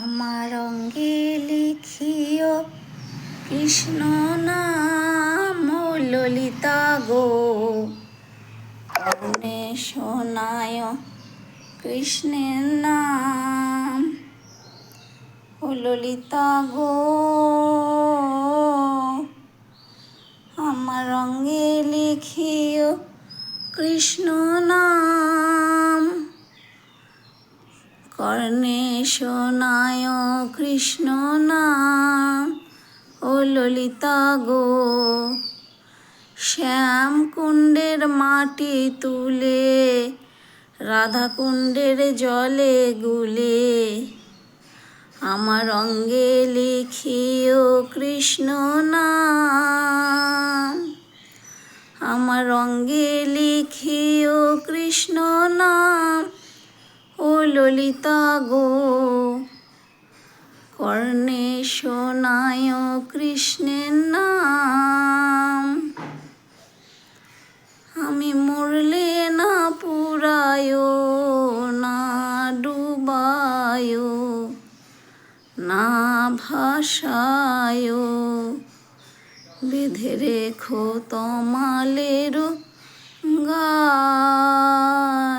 আমার অঙ্গে লিখিও কৃষ্ণ নাম ললিতা গো, কর্ণে শোনায় কৃষ্ণের নাম। ও ললিতা গো, আমার অঙ্গে লিখিও কৃষ্ণ নাম, কর্ণে শোনায় কৃষ্ণ নাম। ও ললিতা গো, শ্যাম কুণ্ডের মাটি তুলে রাধা কুণ্ডের জলে গুলে, আমার অঙ্গে লিখিও কৃষ্ণ নাম। আমার অঙ্গে লিখিও কৃষ্ণ নাম। ও ললিতা গো, কর্ণে শোনায় কৃষ্ণের নাম। আমি মরলে না পুরায়, না ডুবায়, না ভাসায়, বেঁধে রেখো তমালের গায়।